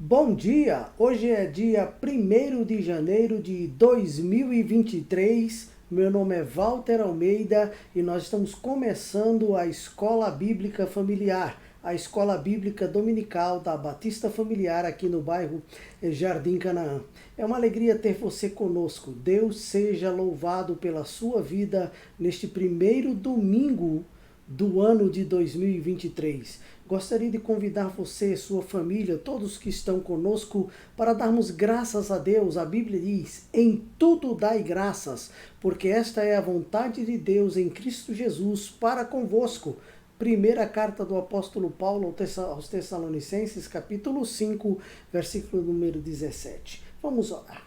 Bom dia! Hoje é dia 1º de janeiro de 2023. Meu nome é Walter Almeida e nós estamos começando a Escola Bíblica Familiar, a Escola Bíblica Dominical da Batista Familiar aqui no bairro Jardim Canaã. É uma alegria ter você conosco. Deus seja louvado pela sua vida neste primeiro domingo do ano de 2023. Gostaria de convidar você, sua família, todos que estão conosco, para darmos graças a Deus. A Bíblia diz, em tudo dai graças, porque esta é a vontade de Deus em Cristo Jesus para convosco. Primeira carta do apóstolo Paulo aos Tessalonicenses, capítulo 5, versículo número 17. Vamos orar.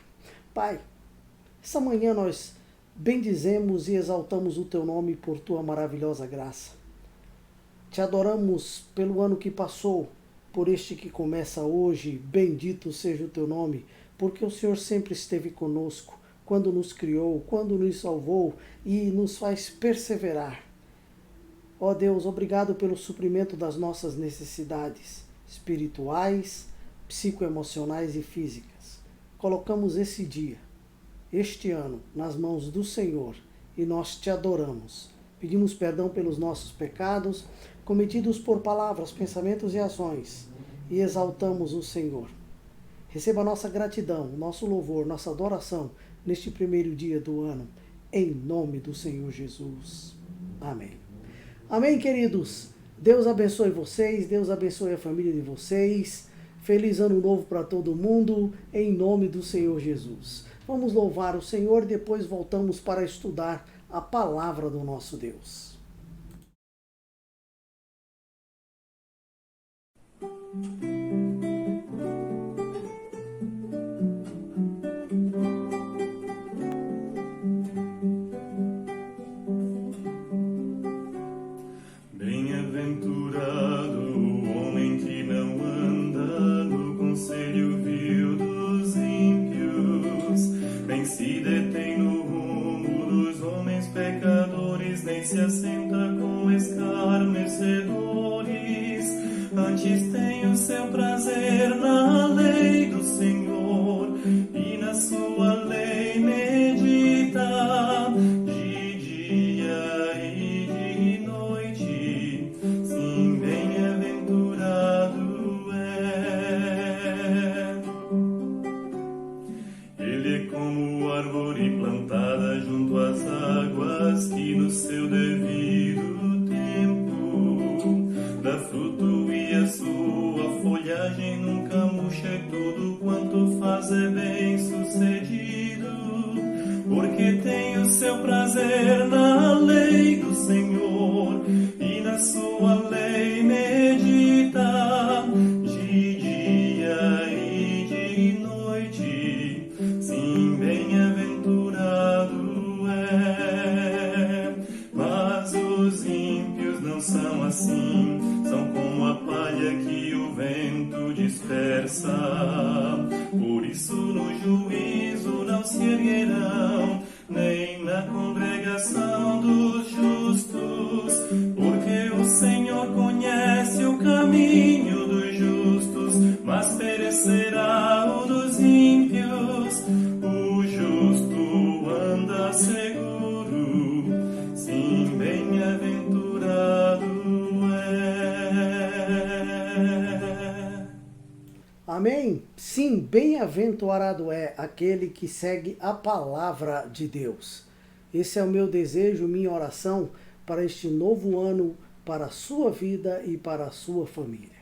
Pai, essa manhã nós bendizemos e exaltamos o teu nome por tua maravilhosa graça. Te adoramos pelo ano que passou, por este que começa hoje. Bendito seja o teu nome, porque o Senhor sempre esteve conosco, quando nos criou, quando nos salvou e nos faz perseverar. Ó Deus, obrigado pelo suprimento das nossas necessidades espirituais, psicoemocionais e físicas. Colocamos esse dia, este ano, nas mãos do Senhor e nós te adoramos. Pedimos perdão pelos nossos pecados, cometidos por palavras, pensamentos e ações, e exaltamos o Senhor. Receba a nossa gratidão, nosso louvor, nossa adoração neste primeiro dia do ano, em nome do Senhor Jesus. Amém. Amém, queridos. Deus abençoe vocês, Deus abençoe a família de vocês. Feliz ano novo para todo mundo, em nome do Senhor Jesus. Vamos louvar o Senhor, depois voltamos para estudar a palavra do nosso Deus. Bem-aventurado o homem que não anda no conselho vil dos ímpios, nem se detém no rumo dos homens pecadores, nem se assenta com escarnecedores. Antes tem o seu prazer na lei do Senhor, e na sua lei medita de dia e de noite. Sim, bem-aventurado é. Ele é como árvore plantada junto às águas, que no seu devido tempo dá fruto e a sua folhagem nunca murcha, e tudo quanto faz é bem sucedido, porque tem o seu prazer na lei do Senhor, e na sua lei medita de dia e de noite. Sim, bem-aventurado é. Mas os ímpios não são assim, são como a palha que o vento dispersa. Por isso no juízo não se erguerão, nem na congregação dos justos, porque o Senhor conhece o caminho dos justos, mas perecerá o dos ímpios. O justo anda seguro, sim, bem-aventurado é. Amém? Sim, bem-aventurado é aquele que segue a palavra de Deus. Esse é o meu desejo, minha oração para este novo ano, para a sua vida e para a sua família.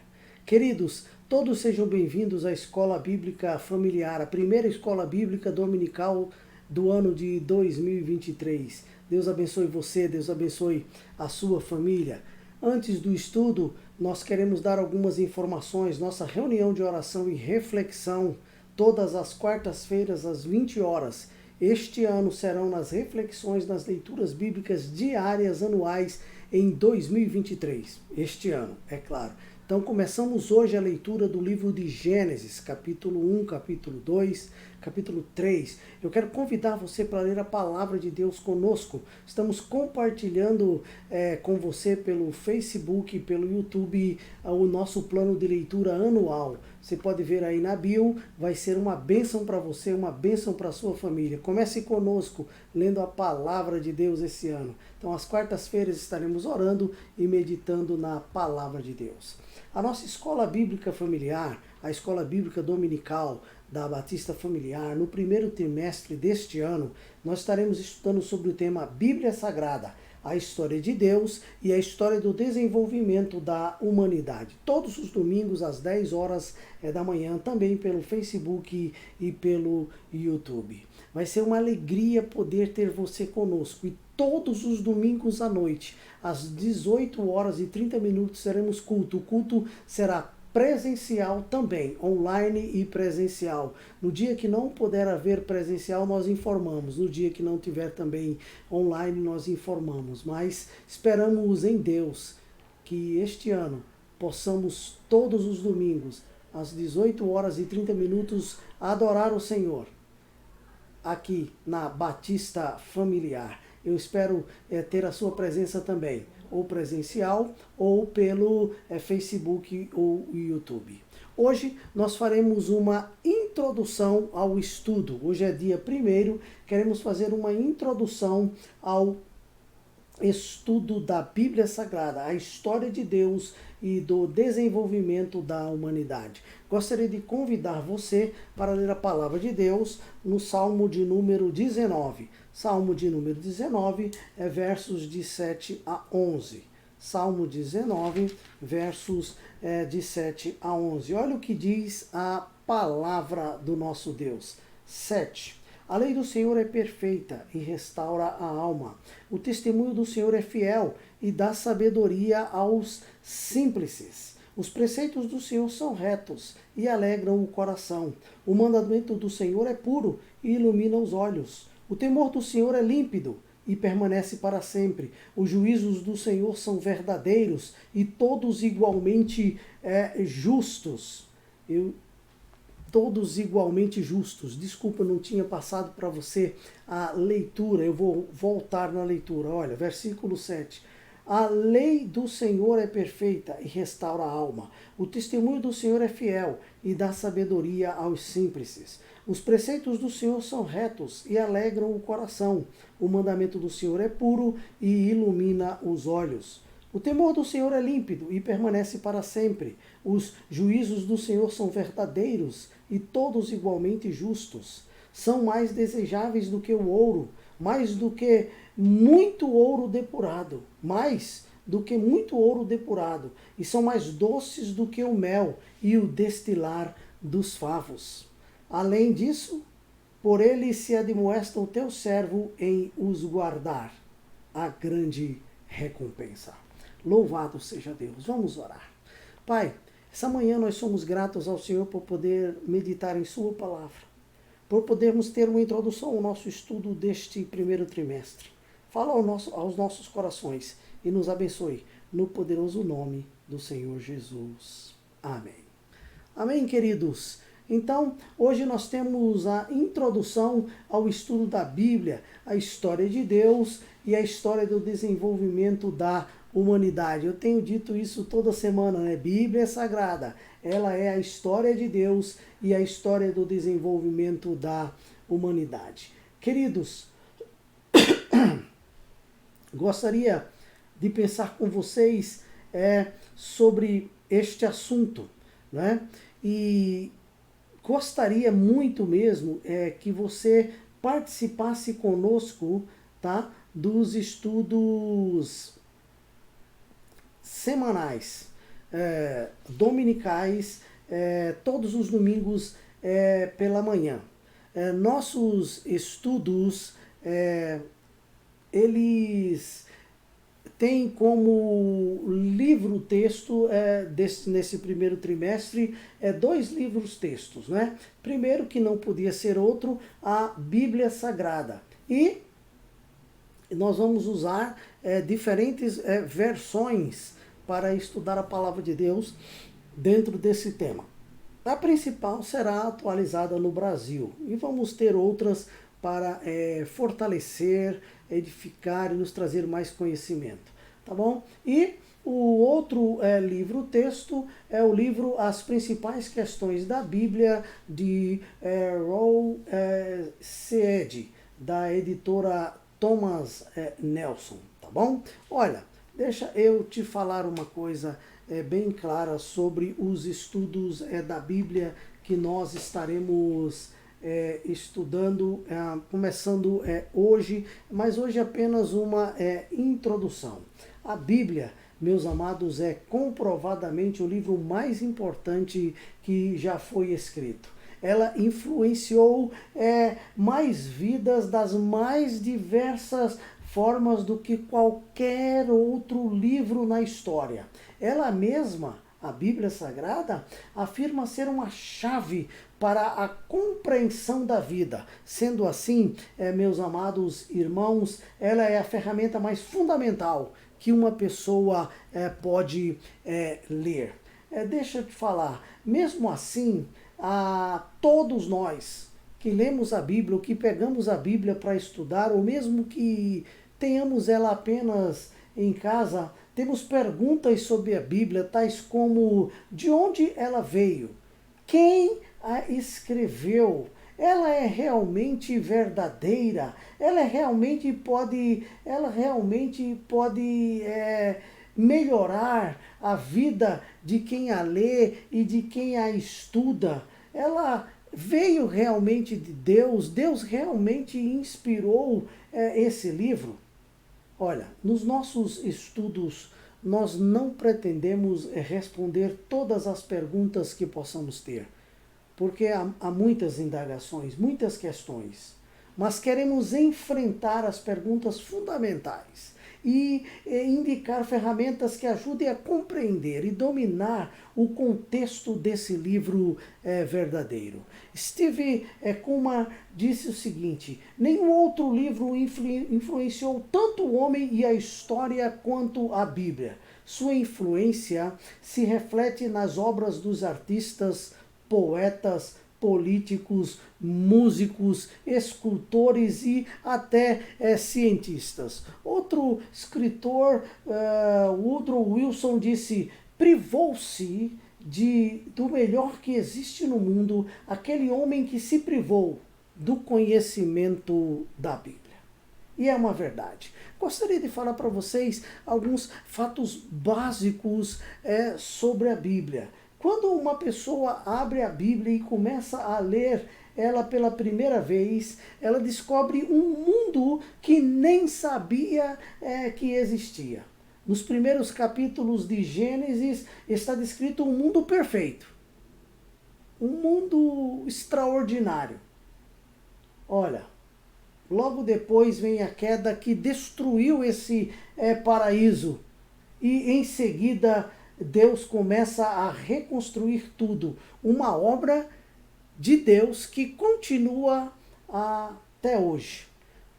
Queridos, todos sejam bem-vindos à Escola Bíblica Familiar, a primeira escola bíblica dominical do ano de 2023. Deus abençoe você, Deus abençoe a sua família. Antes do estudo, nós queremos dar algumas informações. Nossa reunião de oração e reflexão, todas as quartas-feiras, às 20 horas. Este ano serão nas reflexões nas leituras bíblicas diárias anuais em 2023. Este ano, é claro. Então começamos hoje a leitura do livro de Gênesis, capítulo 1, capítulo 2, capítulo 3. Eu quero convidar você para ler a palavra de Deus conosco. Estamos compartilhando com você pelo Facebook, pelo YouTube, o nosso plano de leitura anual. Você pode ver aí na bio, vai ser uma bênção para você, uma bênção para a sua família. Comece conosco lendo a palavra de Deus esse ano. Então, às quartas-feiras estaremos orando e meditando na palavra de Deus. A nossa escola bíblica familiar, a escola bíblica dominical da Batista Familiar, no primeiro trimestre deste ano, nós estaremos estudando sobre o tema Bíblia Sagrada, a história de Deus e a história do desenvolvimento da humanidade. Todos os domingos às 10 horas da manhã, também pelo Facebook e pelo YouTube. Vai ser uma alegria poder ter você conosco. E todos os domingos à noite, às 18 horas e 30 minutos, teremos culto. O culto será presencial também, online e presencial. No dia que não puder haver presencial, nós informamos. No dia que não tiver também online, nós informamos. Mas esperamos em Deus que este ano possamos todos os domingos, às 18 horas e 30 minutos, adorar o Senhor aqui na Batista Familiar. Eu espero ter a sua presença também, ou presencial, ou pelo Facebook ou YouTube. Hoje nós faremos uma introdução ao estudo. Hoje é dia 1º, queremos fazer uma introdução ao estudo da Bíblia Sagrada, a história de Deus e do desenvolvimento da humanidade. Gostaria de convidar você para ler a palavra de Deus no Salmo de número 19. Salmo de número 19, versos de 7 a 11. Salmo 19, versos de 7 a 11. Olha o que diz a palavra do nosso Deus. 7. A lei do Senhor é perfeita e restaura a alma. O testemunho do Senhor é fiel e dá sabedoria aos simples. Os preceitos do Senhor são retos e alegram o coração. O mandamento do Senhor é puro e ilumina os olhos. O temor do Senhor é límpido e permanece para sempre. Os juízos do Senhor são verdadeiros e todos igualmente justos. Todos igualmente justos. Desculpa, não tinha passado para você a leitura. Eu vou voltar na leitura. Olha, versículo 7. A lei do Senhor é perfeita e restaura a alma. O testemunho do Senhor é fiel e dá sabedoria aos simples. Os preceitos do Senhor são retos e alegram o coração. O mandamento do Senhor é puro e ilumina os olhos. O temor do Senhor é límpido e permanece para sempre. Os juízos do Senhor são verdadeiros e todos igualmente justos. São mais desejáveis do que o ouro, mais do que muito ouro depurado, e são mais doces do que o mel e o destilar dos favos. Além disso, por ele se admoesta o teu servo em os guardar, a grande recompensa. Louvado seja Deus. Vamos orar. Pai, essa manhã nós somos gratos ao Senhor por poder meditar em sua palavra, por podermos ter uma introdução ao nosso estudo deste primeiro trimestre. Fala aos nossos corações e nos abençoe no poderoso nome do Senhor Jesus. Amém. Amém, queridos. Então, hoje nós temos a introdução ao estudo da Bíblia, a história de Deus e a história do desenvolvimento da humanidade. Eu tenho dito isso toda semana, né? Bíblia é sagrada. Ela é a história de Deus e a história do desenvolvimento da humanidade. Queridos, gostaria de pensar com vocês sobre este assunto, né? E gostaria muito mesmo que você participasse conosco, tá, dos estudos semanais, dominicais, todos os domingos pela manhã. Nossos estudos, eles têm como livro-texto nesse primeiro trimestre 2 livros-textos, né? Primeiro, que não podia ser outro, a Bíblia Sagrada. E nós vamos usar diferentes versões para estudar a Palavra de Deus dentro desse tema. A principal será atualizada no Brasil e vamos ter outras para fortalecer, edificar e nos trazer mais conhecimento, tá bom? E O outro livro-texto é o livro As Principais Questões da Bíblia, de Roy Seed, da editora Thomas Nelson, tá bom? Olha, deixa eu te falar uma coisa bem clara sobre os estudos da Bíblia que nós estaremos estudando, começando hoje, mas hoje apenas uma introdução. A Bíblia, meus amados, é comprovadamente o livro mais importante que já foi escrito. Ela influenciou mais vidas das mais diversas formas do que qualquer outro livro na história. Ela mesma, a Bíblia Sagrada, afirma ser uma chave para a compreensão da vida. Sendo assim, meus amados irmãos, ela é a ferramenta mais fundamental que uma pessoa pode ler. Deixa eu te falar, mesmo assim, todos nós que lemos a Bíblia, ou que pegamos a Bíblia para estudar, ou mesmo que tenhamos ela apenas em casa, temos perguntas sobre a Bíblia, tais como: de onde ela veio? Quem a escreveu? Ela é realmente verdadeira? Ela realmente pode melhorar a vida de quem a lê e de quem a estuda? Ela veio realmente de Deus? Deus realmente inspirou esse livro? Olha, nos nossos estudos, nós não pretendemos responder todas as perguntas que possamos ter, porque há muitas indagações, muitas questões, mas queremos enfrentar as perguntas fundamentais e indicar ferramentas que ajudem a compreender e dominar o contexto desse livro verdadeiro. Steve Kuhlman disse o seguinte: nenhum outro livro influenciou tanto o homem e a história quanto a Bíblia. Sua influência se reflete nas obras dos artistas, poetas, políticos, músicos, escultores e até cientistas. Outro escritor, Woodrow Wilson, disse: privou-se do melhor que existe no mundo aquele homem que se privou do conhecimento da Bíblia. E é uma verdade. Gostaria de falar para vocês alguns fatos básicos sobre a Bíblia. Quando uma pessoa abre a Bíblia e começa a ler ela pela primeira vez, ela descobre um mundo que nem sabia que existia. Nos primeiros capítulos de Gênesis está descrito um mundo perfeito, um mundo extraordinário. Olha, logo depois vem a queda que destruiu esse paraíso e em seguida Deus começa a reconstruir tudo, uma obra de Deus que continua até hoje.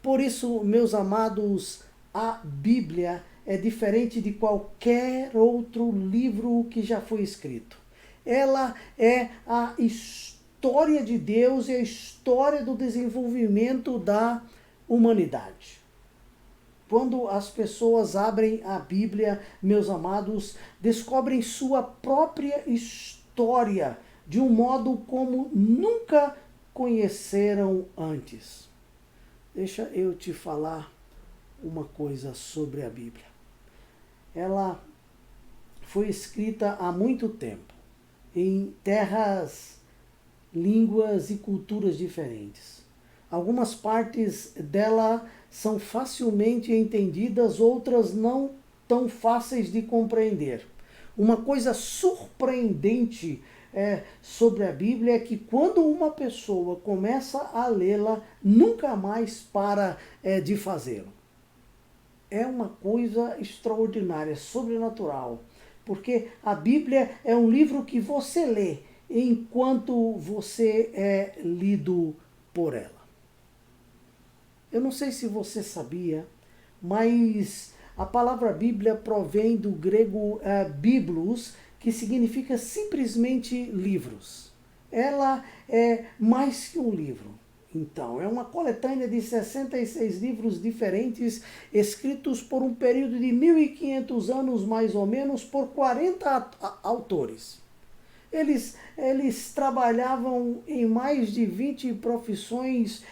Por isso, meus amados, a Bíblia é diferente de qualquer outro livro que já foi escrito. Ela é a história de Deus e a história do desenvolvimento da humanidade. Quando as pessoas abrem a Bíblia, meus amados, descobrem sua própria história de um modo como nunca conheceram antes. Deixa eu te falar uma coisa sobre a Bíblia. Ela foi escrita há muito tempo, em terras, línguas e culturas diferentes. Algumas partes dela são facilmente entendidas, outras não tão fáceis de compreender. Uma coisa surpreendente sobre a Bíblia é que quando uma pessoa começa a lê-la, nunca mais para de fazê-lo. É uma coisa extraordinária, sobrenatural, porque a Bíblia é um livro que você lê enquanto você é lido por ela. Eu não sei se você sabia, mas a palavra Bíblia provém do grego biblos, que significa simplesmente livros. Ela é mais que um livro. Então, é uma coletânea de 66 livros diferentes, escritos por um período de 1500 anos, mais ou menos, por 40 autores. Eles trabalhavam em mais de 20 profissões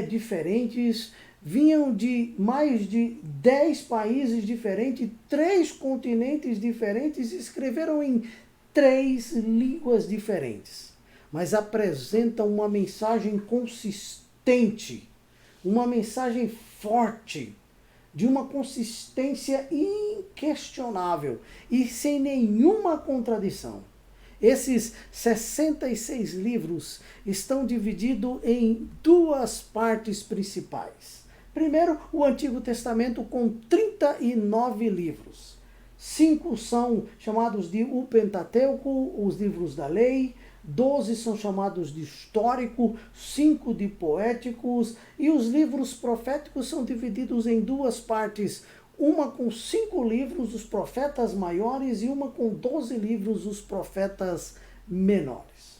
diferentes, vinham de mais de 10 países diferentes, 3 continentes diferentes, escreveram em 3 línguas diferentes. Mas apresentam uma mensagem consistente, uma mensagem forte, de uma consistência inquestionável e sem nenhuma contradição. Esses 66 livros estão divididos em 2 partes principais. Primeiro, o Antigo Testamento com 39 livros. 5 são chamados de o Pentateuco, os livros da lei, 12 são chamados de histórico, 5 de poéticos, e os livros proféticos são divididos em 2 partes, uma com 5 livros dos profetas maiores e uma com 12 livros dos profetas menores.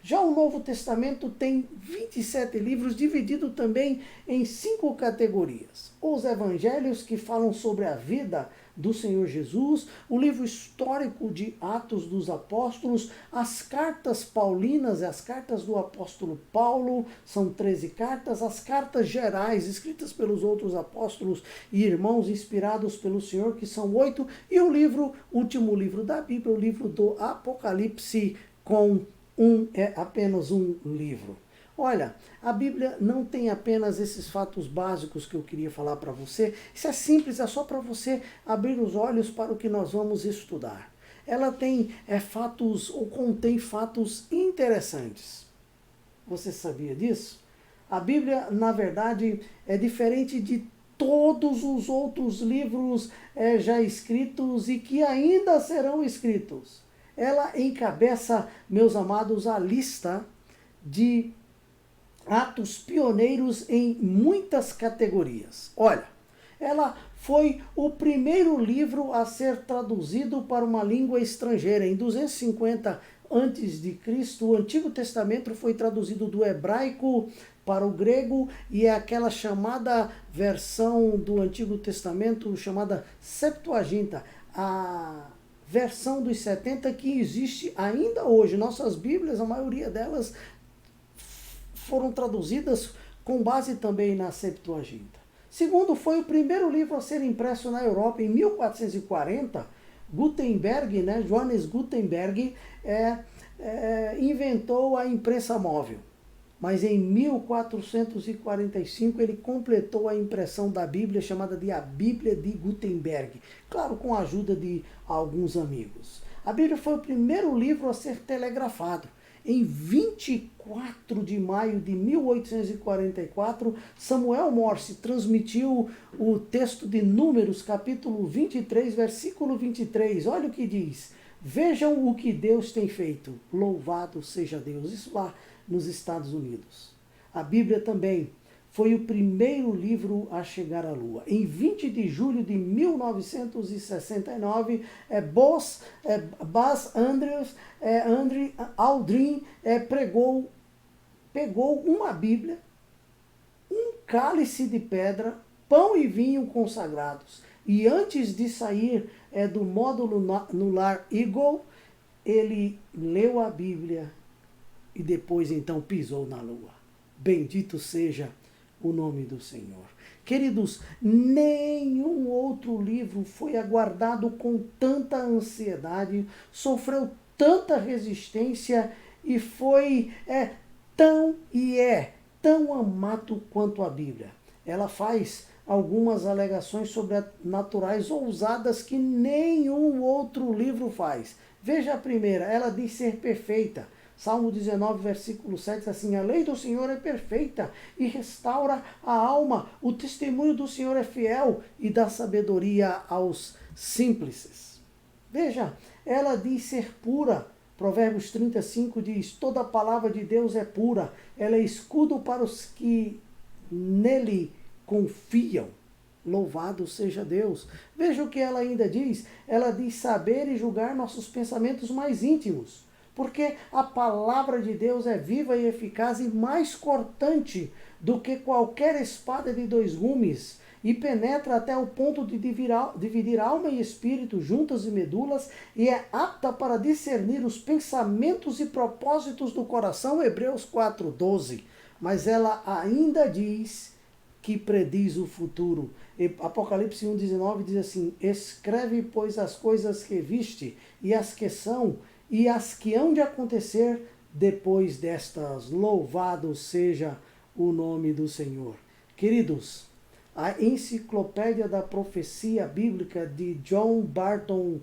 Já o Novo Testamento tem 27 livros, dividido também em 5 categorias. Os evangelhos, que falam sobre a vida do Senhor Jesus, o livro histórico de Atos dos Apóstolos, as cartas paulinas, as cartas do apóstolo Paulo, são 13 cartas, as cartas gerais, escritas pelos outros apóstolos e irmãos, inspirados pelo Senhor, que são 8, e o último livro da Bíblia, o livro do Apocalipse, com apenas um livro. Olha, a Bíblia não tem apenas esses fatos básicos que eu queria falar para você. Isso é simples, é só para você abrir os olhos para o que nós vamos estudar. Ela tem fatos, ou contém fatos interessantes. Você sabia disso? A Bíblia, na verdade, é diferente de todos os outros livros já escritos e que ainda serão escritos. Ela encabeça, meus amados, a lista de atos pioneiros em muitas categorias. Olha, ela foi o primeiro livro a ser traduzido para uma língua estrangeira. Em 250 a.C., o Antigo Testamento foi traduzido do hebraico para o grego, e é aquela chamada versão do Antigo Testamento chamada Septuaginta, a versão dos 70 que existe ainda hoje. Nossas Bíblias, a maioria delas foram traduzidas com base também na Septuaginta. Segundo, foi o primeiro livro a ser impresso na Europa em 1440. Gutenberg, Johannes Gutenberg, inventou a imprensa móvel. Mas em 1445 ele completou a impressão da Bíblia, chamada de a Bíblia de Gutenberg, claro, com a ajuda de alguns amigos. A Bíblia foi o primeiro livro a ser telegrafado. Em 24 de maio de 1844, Samuel Morse transmitiu o texto de Números, capítulo 23, versículo 23. Olha o que diz: vejam o que Deus tem feito, louvado seja Deus. Isso lá nos Estados Unidos. A Bíblia também foi o primeiro livro a chegar à Lua. Em 20 de julho de 1969, Buzz Aldrin pegou uma Bíblia, um cálice de pedra, pão e vinho consagrados. E antes de sair do módulo lunar Eagle, ele leu a Bíblia e depois então pisou na Lua. Bendito seja o nome do Senhor. Queridos, nenhum outro livro foi aguardado com tanta ansiedade, sofreu tanta resistência e foi tão amado quanto a Bíblia. Ela faz algumas alegações sobrenaturais ousadas que nenhum outro livro faz. Veja a primeira, ela diz ser perfeita. Salmo 19, versículo 7, diz assim: a lei do Senhor é perfeita e restaura a alma. O testemunho do Senhor é fiel e dá sabedoria aos simples. Veja, ela diz ser pura. Provérbios 35 diz: toda a palavra de Deus é pura. Ela é escudo para os que nele confiam. Louvado seja Deus. Veja o que ela ainda diz. Ela diz saber e julgar nossos pensamentos mais íntimos. Porque a palavra de Deus é viva e eficaz e mais cortante do que qualquer espada de dois gumes, e penetra até o ponto de dividir alma e espírito, juntas e medulas, e é apta para discernir os pensamentos e propósitos do coração, Hebreus 4:12. Mas ela ainda diz que prediz o futuro. Apocalipse 1:19 diz assim: escreve, pois, as coisas que viste, e as que são, e as que hão de acontecer depois destas. Louvado seja o nome do Senhor. Queridos, a Enciclopédia da Profecia Bíblica de John Barton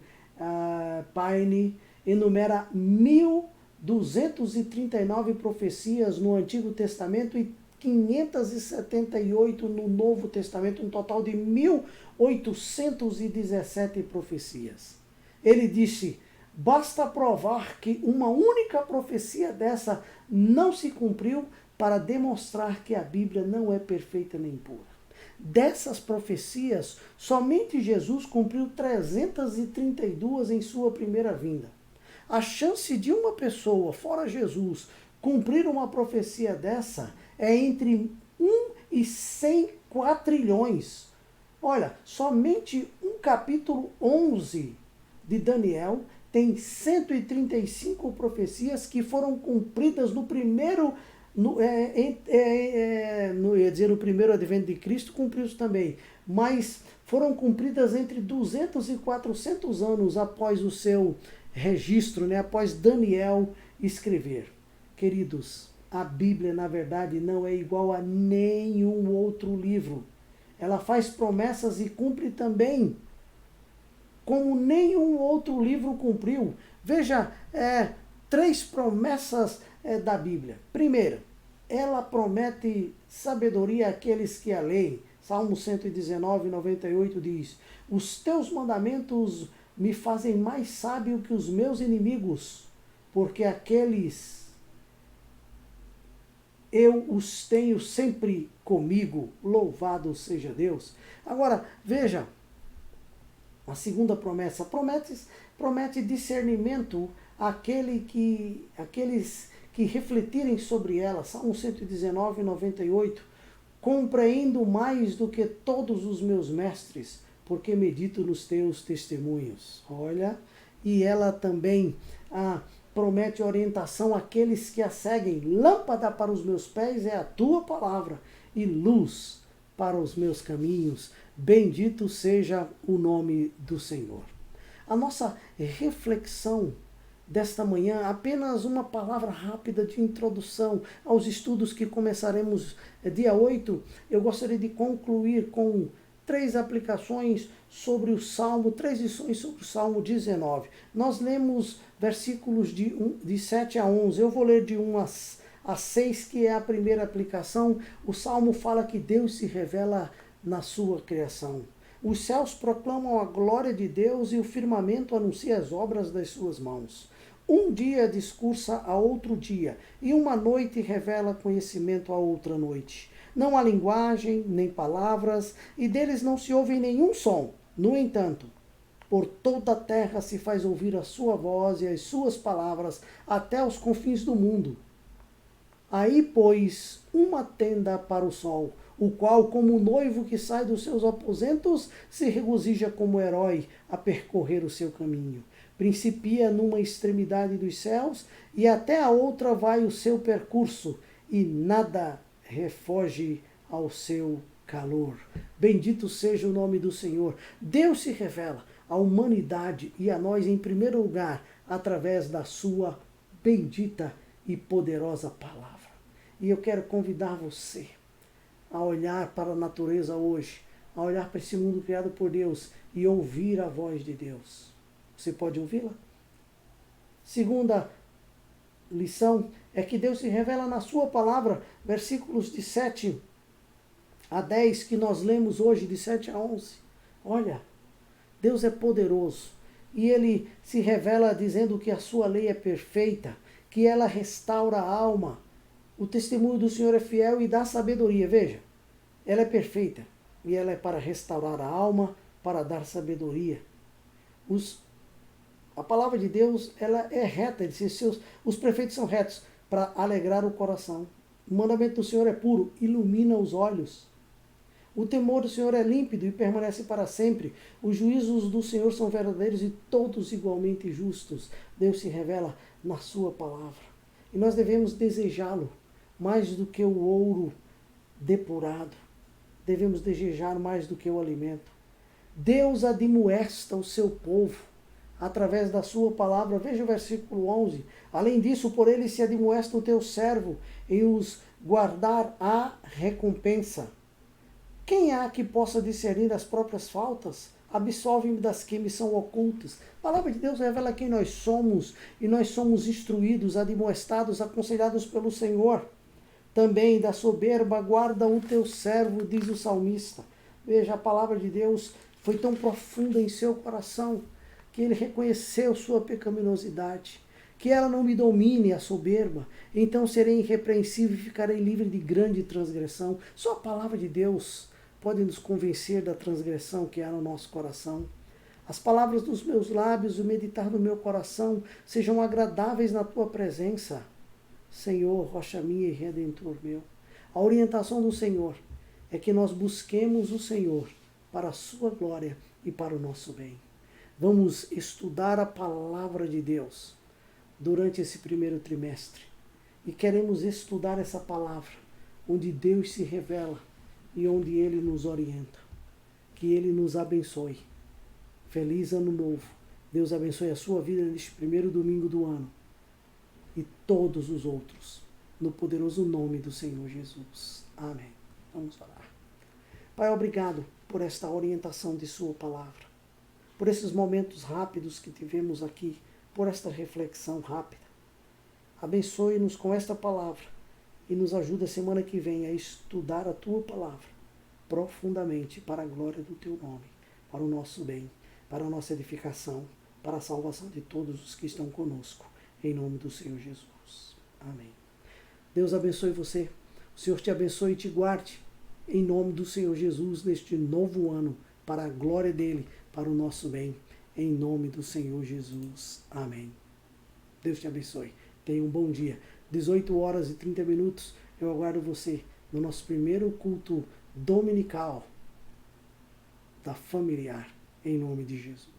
Payne enumera 1.239 profecias no Antigo Testamento e 578 no Novo Testamento, um total de 1.817 profecias. Ele disse: basta provar que uma única profecia dessa não se cumpriu para demonstrar que a Bíblia não é perfeita nem pura. Dessas profecias, somente Jesus cumpriu 332 em sua primeira vinda. A chance de uma pessoa, fora Jesus, cumprir uma profecia dessa é entre 1 e 100 quatrilhões. Olha, somente um capítulo 11 de Daniel tem 135 profecias que foram cumpridas no primeiro, no primeiro advento de Cristo, cumpriu-se também, mas foram cumpridas entre 200 e 400 anos após o seu registro, após Daniel escrever. Queridos, a Bíblia, na verdade, não é igual a nenhum outro livro. Ela faz promessas e cumpre também, como nenhum outro livro cumpriu. Veja, 3 promessas da Bíblia. Primeira, ela promete sabedoria àqueles que a leem. Salmo 119, 98 diz: os teus mandamentos me fazem mais sábio que os meus inimigos, porque aqueles eu os tenho sempre comigo. Louvado seja Deus. Agora, veja, a segunda promessa promete discernimento àqueles que refletirem sobre ela. Salmo 119, 98. Compreendo mais do que todos os meus mestres, porque medito nos teus testemunhos. Olha, e ela também promete orientação àqueles que a seguem. Lâmpada para os meus pés é a tua palavra, e luz para os meus caminhos. Bendito seja o nome do Senhor. A nossa reflexão desta manhã, apenas uma palavra rápida de introdução aos estudos que começaremos dia 8. Eu gostaria de concluir com 3 aplicações sobre o Salmo, 3 lições sobre o Salmo 19. Nós lemos versículos de 7 a 11. Eu vou ler de 1 a 6, que é a primeira aplicação. O Salmo fala que Deus se revela na sua criação. Os céus proclamam a glória de Deus e o firmamento anuncia as obras das suas mãos. Um dia discursa a outro dia, e uma noite revela conhecimento a outra noite. Não há linguagem, nem palavras, e deles não se ouve nenhum som. No entanto, por toda a terra se faz ouvir a sua voz e as suas palavras até os confins do mundo. Aí, pois, uma tenda para o sol, o qual, como um noivo que sai dos seus aposentos, se regozija como herói a percorrer o seu caminho. Principia numa extremidade dos céus e até a outra vai o seu percurso, e nada refoge ao seu calor. Bendito seja o nome do Senhor. Deus se revela à humanidade e a nós em primeiro lugar através da sua bendita e poderosa palavra. E eu quero convidar você a olhar para a natureza hoje, a olhar para esse mundo criado por Deus e ouvir a voz de Deus. Você pode ouvi-la? Segunda lição é que Deus se revela na sua palavra, versículos de 7 a 10, que nós lemos hoje, de 7 a 11. Olha, Deus é poderoso e Ele se revela dizendo que a sua lei é perfeita, que ela restaura a alma. O testemunho do Senhor é fiel e dá sabedoria. Veja, ela é perfeita e ela é para restaurar a alma, para dar sabedoria. A palavra de Deus, ela é reta, os preceitos são retos para alegrar o coração. O mandamento do Senhor é puro, ilumina os olhos. O temor do Senhor é límpido e permanece para sempre. Os juízos do Senhor são verdadeiros e todos igualmente justos. Deus se revela na sua palavra. E nós devemos desejá-lo mais do que o ouro depurado. Devemos desejar mais do que o alimento. Deus admoesta o seu povo através da sua palavra. Veja o versículo 11. Além disso, por ele se admoesta o teu servo em os guardar a recompensa. Quem há que possa discernir as próprias faltas? Absolve-me das que me são ocultas. A palavra de Deus revela quem nós somos, e nós somos instruídos, admoestados, aconselhados pelo Senhor. Também da soberba guarda o teu servo, diz o salmista. Veja, a palavra de Deus foi tão profunda em seu coração, que ele reconheceu sua pecaminosidade, que ela não me domine, a soberba, então serei irrepreensível e ficarei livre de grande transgressão. Só a palavra de Deus pode nos convencer da transgressão que há no nosso coração. As palavras dos meus lábios, o meditar do meu coração, sejam agradáveis na tua presença, Senhor, rocha minha e redentor meu. A orientação do Senhor é que nós busquemos o Senhor para a sua glória e para o nosso bem. Vamos estudar a palavra de Deus durante esse primeiro trimestre. E queremos estudar essa palavra, onde Deus se revela e onde Ele nos orienta. Que Ele nos abençoe. Feliz Ano Novo. Deus abençoe a sua vida neste primeiro domingo do ano. E todos os outros, no poderoso nome do Senhor Jesus. Amém. Vamos orar. Pai, obrigado por esta orientação de sua palavra, por esses momentos rápidos que tivemos aqui, por esta reflexão rápida. Abençoe-nos com esta palavra e nos ajude a semana que vem a estudar a tua palavra profundamente para a glória do teu nome, para o nosso bem, para a nossa edificação, para a salvação de todos os que estão conosco, em nome do Senhor Jesus. Amém. Deus abençoe você, o Senhor te abençoe e te guarde, em nome do Senhor Jesus, neste novo ano, para a glória dele, para o nosso bem, em nome do Senhor Jesus. Amém. Deus te abençoe. Tenha um bom dia. 18 horas e 30 minutos, eu aguardo você no nosso primeiro culto dominical da familiar, em nome de Jesus.